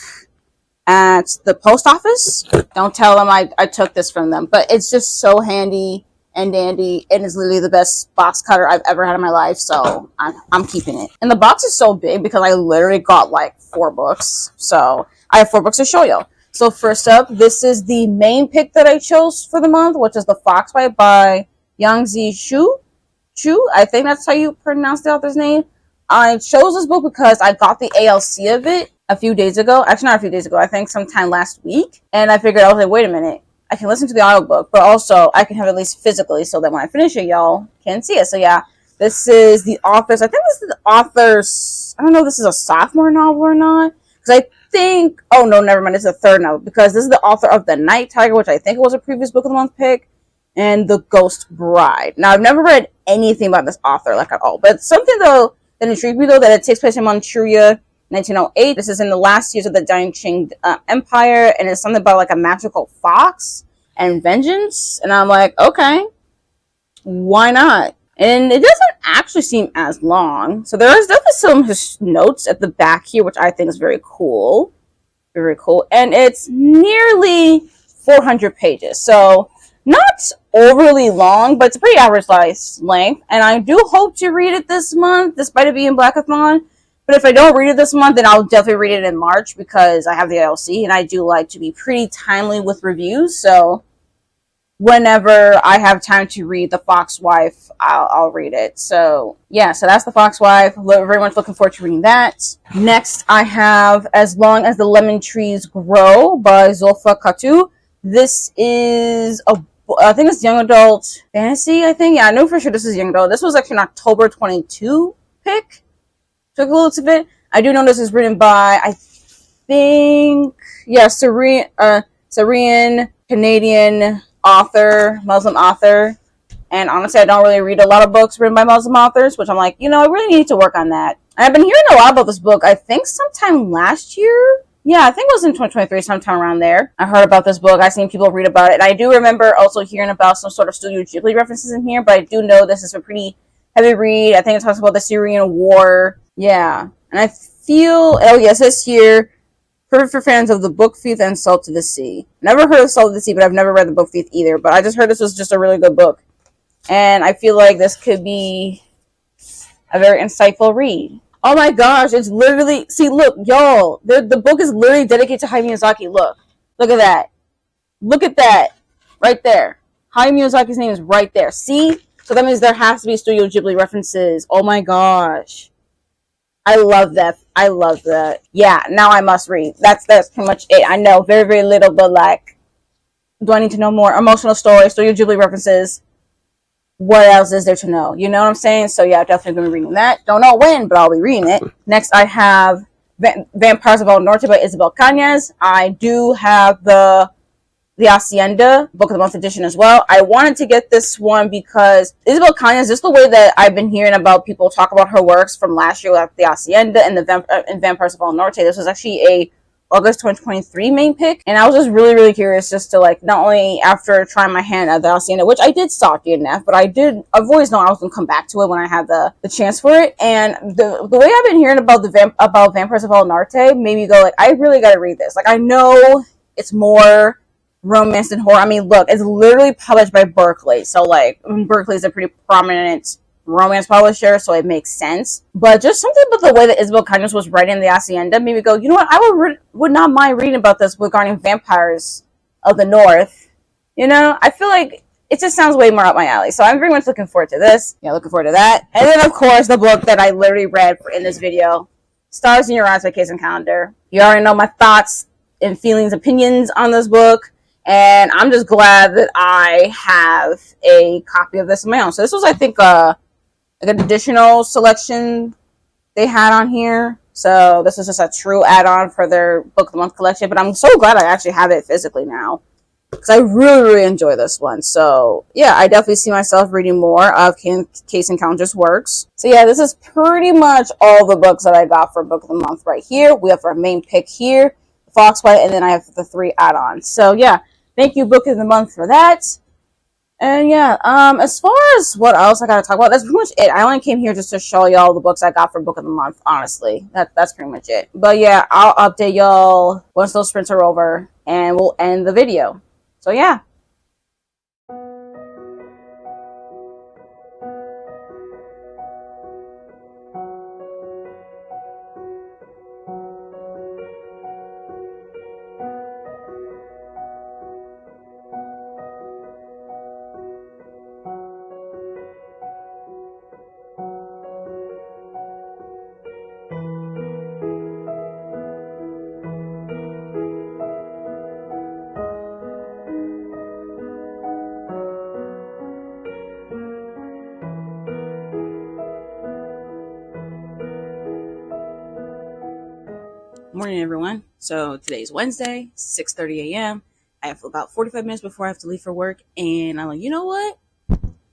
at the post office. Don't tell them I took this from them. But it's just so handy and dandy, and it's literally the best box cutter I've ever had in my life, so I'm keeping it. And the box is so big because I literally got like 4 books, so I have 4 books to show you. So first up, this is the main pick that I chose for the month, which is The Foxwife by Yangzi Chu. I think that's how you pronounce the author's name. I chose this book because I got the ALC of it a few days ago. Actually, not a few days ago. I think sometime last week. And I figured, I was like, wait a minute. I can listen to the audiobook, but also I can have it at least physically so that when I finish it, y'all can see it. So yeah, this is the author's, I think this is the author's, I don't know if this is a sophomore novel or not. Because I think, oh no, never mind, it's a 3rd novel. Because this is the author of The Night Tiger, which I think was a previous Book of the Month pick, and The Ghost Bride. Now, I've never read anything about this author, like at all. But something, though, that intrigued me, though, that it takes place in Manchuria, 1908. This is in the last years of the dying Qing Empire, and it's something about like a magical fox and vengeance. And I'm like, okay, why not? And it doesn't actually seem as long. So there is definitely some notes at the back here, which I think is very cool. Very cool. And it's nearly 400 pages. So not overly long, but it's a pretty average size length. And I do hope to read it this month, despite it being Blackathon. But if I don't read it this month, then I'll definitely read it in March because I have the ILC and I do like to be pretty timely with reviews. So whenever I have time to read The Foxwife, I'll read it. So yeah, so that's The Foxwife. Very much looking forward to reading that. Next, I have As Long as the Lemon Trees Grow by Zulfa Katu. This is I think it's young adult fantasy, I think. Yeah, I know for sure this is young adult. This was actually an October 22 pick. Took a look at it. I do know this is written by, I think, yeah, Syrian Canadian author, Muslim author. And honestly, I don't really read a lot of books written by Muslim authors, which I'm like, you know, I really need to work on that. And I've been hearing a lot about this book, I think sometime last year. Yeah, I think it was in 2023, sometime around there. I heard about this book. I've seen people read about it. And I do remember also hearing about some sort of Studio Ghibli references in here, but I do know this is a pretty heavy read. I think it talks about the Syrian war. Yeah. And I feel, oh yes, this here, perfect for fans of The Book Thief and Salt to the Sea. Never heard of Salt to the Sea, but I've never read The Book Thief either. But I just heard this was just a really good book. And I feel like this could be a very insightful read. Oh my gosh, it's literally, see, look, y'all, the book is literally dedicated to Hayao Miyazaki. Look at that. Look at that. Right there. Hayao Miyazaki's name is right there. See? So that means there has to be Studio Ghibli references. Oh my gosh. I love that. I love that. Yeah, now I must read. That's pretty much it. I know very, very little, but like, do I need to know more? Emotional story, Studio Ghibli references. What else is there to know? You know what I'm saying? So yeah, definitely going to be reading that. Don't know when, but I'll be reading it. Next, I have Vampires of El Norte by Isabel Cañas. I do have the Hacienda Book of the Month edition as well. I wanted to get this one because Isabel Cañas, just the way that I've been hearing about people talk about her works from last year with the Hacienda and the Vampires of El Norte, this was actually a August 2023 main pick, and I was just really, really curious just to like, not only after trying my hand at the Hacienda, which I did start DNF, but I've always known I was going to come back to it when I had the chance for it. And the way I've been hearing about about Vampires of El Norte made me go like, I really got to read this. Like, I know it's more romance and horror. I mean, look, it's literally published by Berkeley, so like Berkeley is a pretty prominent romance publisher, so it makes sense. But just something about the way that Isabel Cañas was writing the Hacienda made me go, you know what, I would not mind reading about this regarding vampires of the North. You know, I feel like it just sounds way more up my alley. So I'm very much looking forward to this. Yeah, looking forward to that. And then, of course, the book that I literally read in this video, Stars in Your Eyes by Kaysen Calendar. You already know my thoughts and feelings, opinions on this book. And I'm just glad that I have a copy of this of my own. So this was, I think, like an additional selection they had on here. So this is just a true add-on for their Book of the Month collection. But I'm so glad I actually have it physically now, because I really, really enjoy this one. So yeah, I definitely see myself reading more of Kaysen Calendar's works. So yeah, this is pretty much all the books that I got for Book of the Month right here. We have our main pick here, Foxbite, and then I have the 3 add-ons. So yeah, thank you, Book of the Month, for that. And yeah, as far as what else I gotta talk about, that's pretty much it. I only came here just to show y'all the books I got for Book of the Month, honestly. That's pretty much it. But yeah, I'll update y'all once those sprints are over, and we'll end the video. So yeah. Morning, everyone. So today's Wednesday, 6:30 a.m. I have about 45 minutes before I have to leave for work, and I'm like, you know what?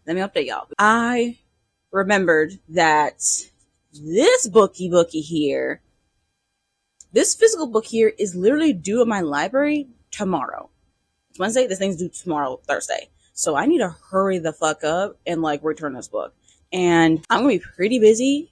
Let me update y'all. I remembered that this bookie here, this physical book here, is literally due at my library tomorrow. It's Wednesday. This thing's due tomorrow, Thursday. So I need to hurry the fuck up and like return this book. And I'm gonna be pretty busy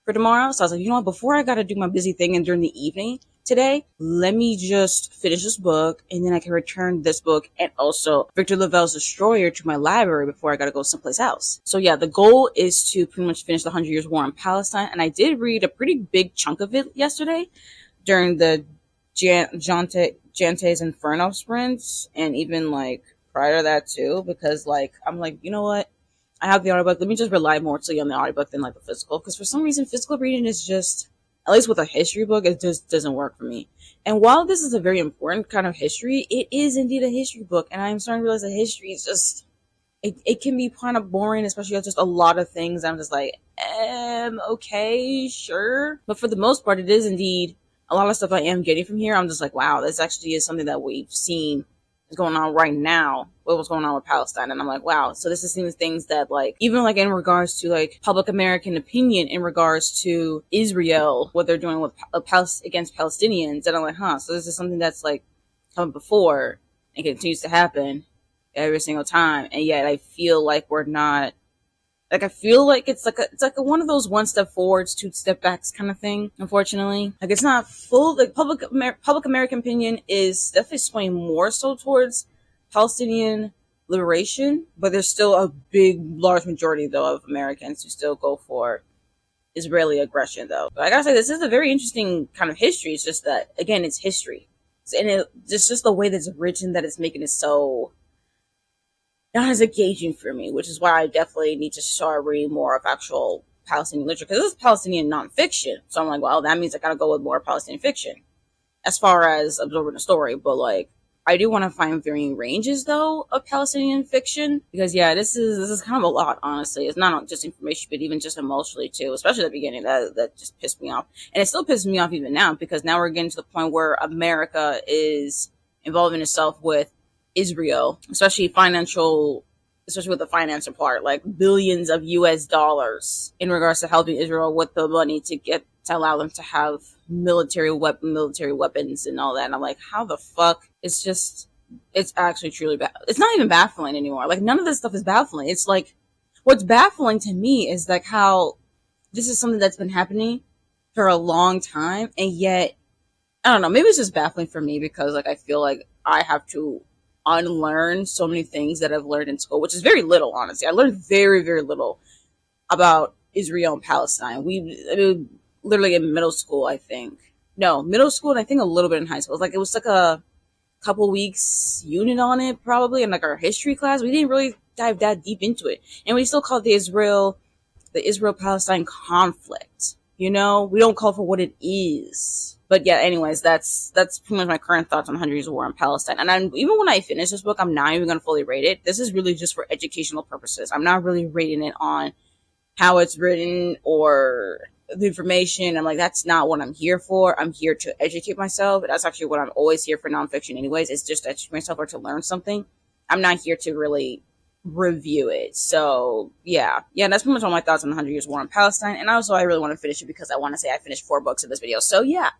for tomorrow. So I was like, you know what, before I gotta do my busy thing and during the evening today, let me just finish this book, and then I can return this book and also Victor Lavelle's Destroyer to my library before I gotta go someplace else. So yeah, the goal is to pretty much finish the 100 Years War in Palestine, and I did read a pretty big chunk of it yesterday during the Jante's Inferno sprints, and even like prior to that too, because like I'm like, you know what, I have the audiobook. Let me just rely more on the audiobook than like the physical, because for some reason physical reading is just, at least with a history book, it just doesn't work for me. And while this is a very important kind of history, it is indeed a history book, and I'm starting to realize that history is just, it can be kind of boring, especially with just a lot of things. I'm just like, okay, sure. But for the most part, it is indeed a lot of stuff I am getting from here. I'm just like, wow, this actually is something that we've seen is going on right now, what was going on with Palestine. And I'm like, wow, so this is some things that like, even like in regards to like public American opinion in regards to Israel, what they're doing with against Palestinians. And I'm like, so this is something that's like come before and continues to happen every single time. And yet I feel like we're not, like, I feel like it's like a one of those one step forwards, 2 step backs kind of thing, unfortunately. Like, it's not full, like, public American opinion is definitely swaying more so towards Palestinian liberation, but there's still a large majority, though, of Americans who still go for Israeli aggression, though. But I gotta say, this is a very interesting kind of history. It's just that, again, it's history. And it's just the way that it's written that it's making it so not as engaging for me, which is why I definitely need to start reading more of actual Palestinian literature, because this is Palestinian nonfiction. So I'm like, well, that means I gotta go with more Palestinian fiction as far as absorbing the story. But like, I do want to find varying ranges though of Palestinian fiction, because yeah, this is kind of a lot, honestly. It's not just information, but even just emotionally too, especially at the beginning. That just pissed me off, and it still pisses me off even now, because now we're getting to the point where America is involving itself with Israel, especially with the financial part, like billions of US dollars in regards to helping Israel with the money to to allow them to have military weapons and all that. And I'm like, how the fuck? It's actually truly bad. It's not even baffling anymore. Like, none of this stuff is baffling. It's like, what's baffling to me is like how this is something that's been happening for a long time, and yet, I don't know, maybe it's just baffling for me because like I feel like I have to unlearn so many things that I've learned in school, which is very little, honestly. I learned very, very little about Israel and Palestine. Literally in middle school, I think. No, middle school, and I think a little bit in high school. It was like a couple weeks unit on it, probably, in like our history class. We didn't really dive that deep into it. And we still call it the Israel-Palestine conflict. You know, we don't call it for what it is. But yeah, anyways, that's pretty much my current thoughts on 100 Years of War in Palestine. And even when I finish this book, I'm not even going to fully rate it. This is really just for educational purposes. I'm not really rating it on how it's written or the information. I'm like, that's not what I'm here for. I'm here to educate myself. That's actually what I'm always here for nonfiction anyways. It's just to educate myself or to learn something. I'm not here to really review it. So yeah, that's pretty much all my thoughts on 100 Years of War in Palestine. And also, I really want to finish it because I want to say I finished 4 books in this video. So yeah,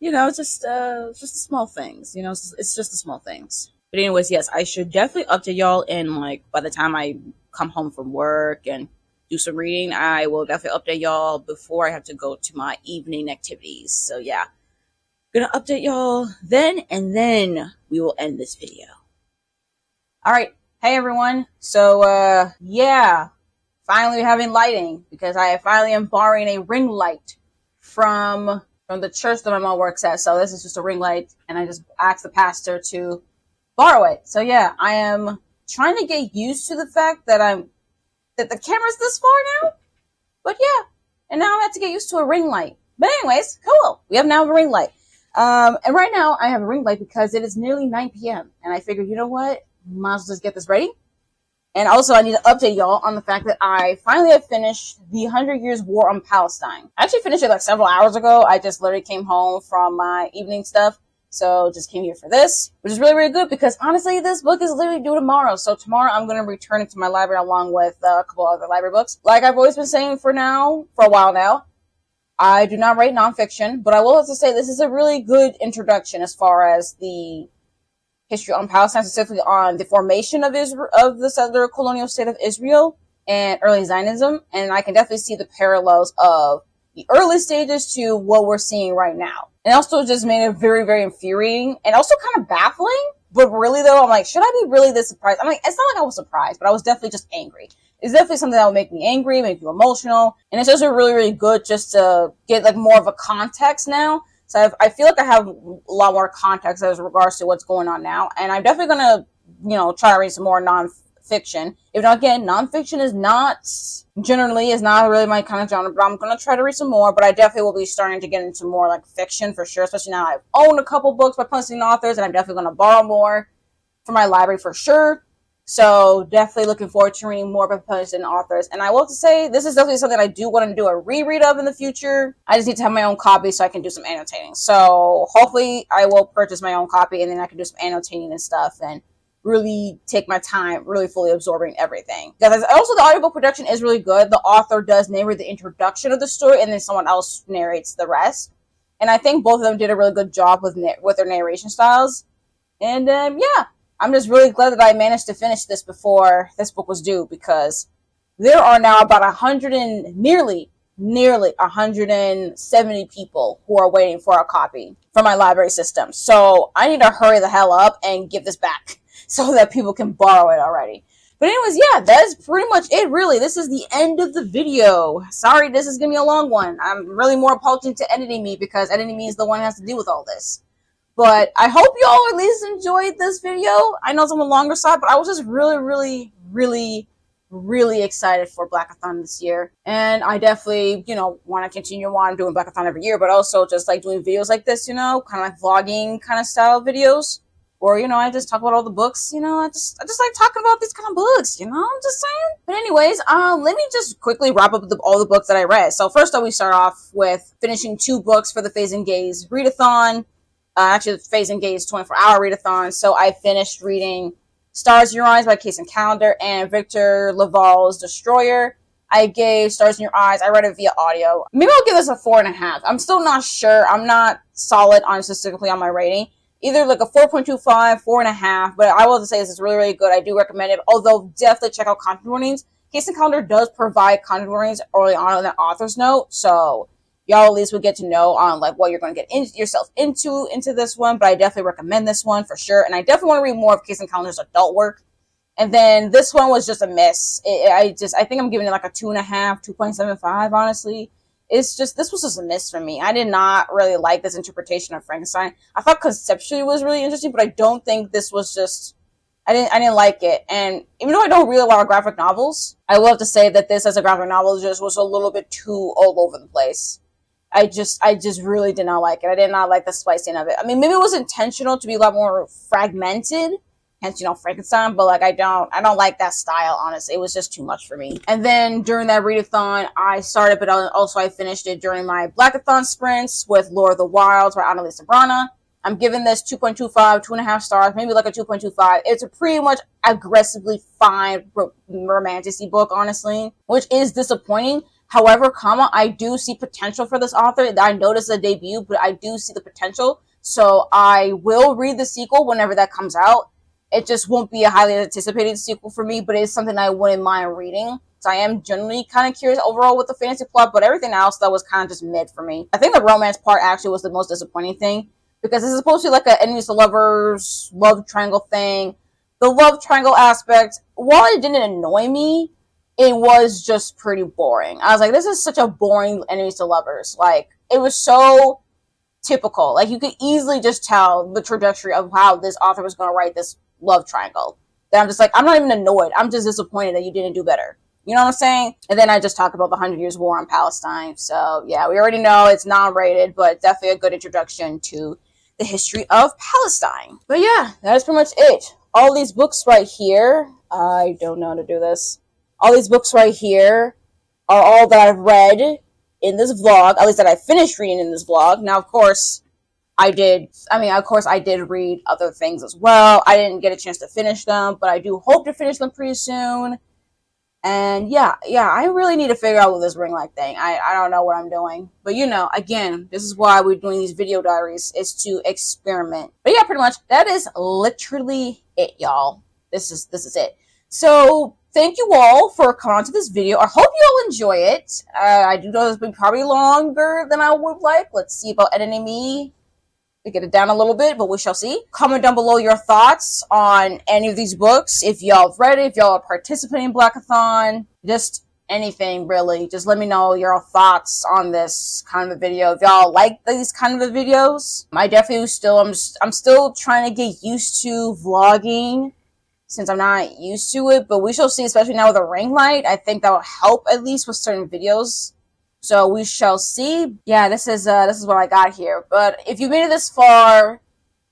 you know, it's just the small things. You know, it's just the small things. But anyways, yes, I should definitely update y'all. And like by the time I come home from work and do some reading, I will definitely update y'all before I have to go to my evening activities. So yeah, gonna update y'all then, and then we will end this video. All right. Hey everyone. So yeah, finally having lighting because I finally am borrowing a ring light from the church that my mom works at. So this is just a ring light, and I just asked the pastor to borrow it. So yeah, I am trying to get used to the fact that the camera's this far now. But yeah, and now I have to get used to a ring light. But anyways, cool. We have now a ring light. And right now I have a ring light because it is nearly 9 p.m. And I figured, you know what? Might as well just get this ready. And also, I need to update y'all on the fact that I finally have finished the 100 Years War on Palestine. I actually finished it like several hours ago. I just literally came home from my evening stuff. So just came here for this, which is really, really good because honestly, this book is literally due tomorrow. So tomorrow I'm going to return it to my library along with a couple other library books. Like I've always been saying for a while now, I do not rate nonfiction, but I will have to say this is a really good introduction as far as the history on Palestine, specifically on the formation of Israel, of the settler colonial state of Israel and early Zionism. And I can definitely see the parallels of the early stages to what we're seeing right now. And also just made it very, very infuriating and also kind of baffling. But really though, I'm like, should I be really this surprised? I'm like, it's not like I was surprised, but I was definitely just angry. It's definitely something that will make me angry, make you emotional. And it's also really, really good just to get like more of a context now. So I feel like I have a lot more context as regards to what's going on now. And I'm definitely going to, try to read some more nonfiction. If not, again, nonfiction is not really my kind of genre, but I'm going to try to read some more. But I definitely will be starting to get into more like fiction for sure, especially now I've owned a couple books by Palestinian authors, and I'm definitely going to borrow more from my library for sure. So definitely looking forward to reading more by Palestinian authors. And I will have to say, this is definitely something I do want to do a reread of in the future. I just need to have my own copy so I can do some annotating. So hopefully I will purchase my own copy and then I can do some annotating and stuff and really take my time, really fully absorbing everything. Because also the audiobook production is really good. The author does narrate the introduction of the story and then someone else narrates the rest. And I think both of them did a really good job with their narration styles. And yeah. I'm just really glad that I managed to finish this before this book was due because there are now about nearly 170 people who are waiting for a copy from my library system. So I need to hurry the hell up and give this back so that people can borrow it already. But anyways, yeah, that is pretty much it, really. This is the end of the video. Sorry, this is going to be a long one. I'm really more apologizing to editing me because editing me is the one who has to deal with all this. But I hope y'all at least enjoyed this video. I know it's on the longer side, but I was just really, really, really, really excited for Blackathon this year. And I definitely, want to continue on doing Blackathon every year, but also just like doing videos like this, kind of like vlogging kind of style videos. Or, I just talk about all the books, I just like talking about these kind of books, I'm just saying. But anyways, let me just quickly wrap up all the books that I read. So first we start off with finishing 2 books for the Faes Gays readathon. Actually, the Faes Gays 24-hour readathon. So I finished reading Stars Your Eyes by Case and Calendar and Victor Laval's Destroyer. I gave Stars in Your Eyes. I read it via audio. Maybe I'll give this a 4.5. I'm still not sure. I'm not solid on specifically on my rating. Either like a 4.25, 4.5, but I will say this is really, really good. I do recommend it. Although definitely check out content warnings. Case and Calendar does provide content warnings early on in the author's note, so y'all at least will get to know on like what you're going to get yourself into this one. But I definitely recommend this one for sure, and I definitely want to read more of Case and Calendar's adult work. And then this one was just a miss. I think I'm giving it like a 2.5, 2.75, honestly. It's just, this was just a miss for me. I did not really like this interpretation of Frankenstein. I thought conceptually it was really interesting, but I don't think this was just, I didn't like it. And even though I don't read a lot of graphic novels, I will have to say that this as a graphic novel just was a little bit too all over the place. I just really did not like it. I did not like the splicing of it. I mean, maybe it was intentional to be a lot more fragmented, hence, you know, Frankenstein, but like I don't like that style, honestly. It was just too much for me. And then during that readathon, I started, but also I finished it during my Blackathon sprints with Lord of the Wilds by Annalisa Brana. I'm giving this 2.25, 2.5 stars, maybe like a 2.25. It's a pretty much aggressively fine romantic-y book, honestly, which is disappointing. However, I do see potential for this author. I noticed the debut, but I do see the potential. So I will read the sequel whenever that comes out. It just won't be a highly anticipated sequel for me, but it's something I wouldn't mind reading. So I am generally kind of curious overall with the fantasy plot, but everything else that was kind of just mid for me. I think the romance part actually was the most disappointing thing, because this is supposed to be like an enemies to lovers, love triangle thing. The love triangle aspect, while it didn't annoy me, it was just pretty boring. I was like, this is such a boring enemies to lovers. Like, it was so typical. Like, you could easily just tell the trajectory of how this author was going to write this love triangle. That I'm just like, I'm not even annoyed. I'm just disappointed that you didn't do better. You know what I'm saying? And then I just talked about the 100 Years War on Palestine. So, yeah, we already know it's non-rated, but definitely a good introduction to the history of Palestine. But yeah, that is pretty much it. All these books right here, I don't know how to do this. All these books right here are all that I've read in this vlog, at least that I finished reading in this vlog. Now, of course, I did read other things as well. I didn't get a chance to finish them, but I do hope to finish them pretty soon. And yeah, I really need to figure out with this ring light thing. I don't know what I'm doing. But you know, again, this is why we're doing these video diaries, is to experiment. But yeah, pretty much, that is literally it, y'all. This is it. So, thank you all for coming on to this video. I hope you all enjoy it. I do know it's been probably longer than I would like. Let's see about editing me to get it down a little bit, but we shall see. Comment down below your thoughts on any of these books. If y'all have read it, if y'all are participating in Blackathon, just anything really. Just let me know your thoughts on this kind of a video. If y'all like these kind of videos, I definitely I'm still trying to get used to vlogging, since I'm not used to it, but we shall see, especially now with a ring light. I think that will help at least with certain videos. So we shall see. Yeah, this is what I got here. But if you made it this far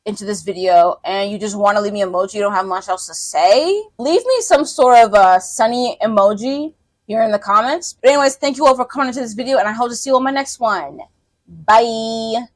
into this video and you just want to leave me an emoji, you don't have much else to say, leave me some sort of sunny emoji here in the comments. But anyways, thank you all for coming into this video, and I hope to see you on my next one. Bye.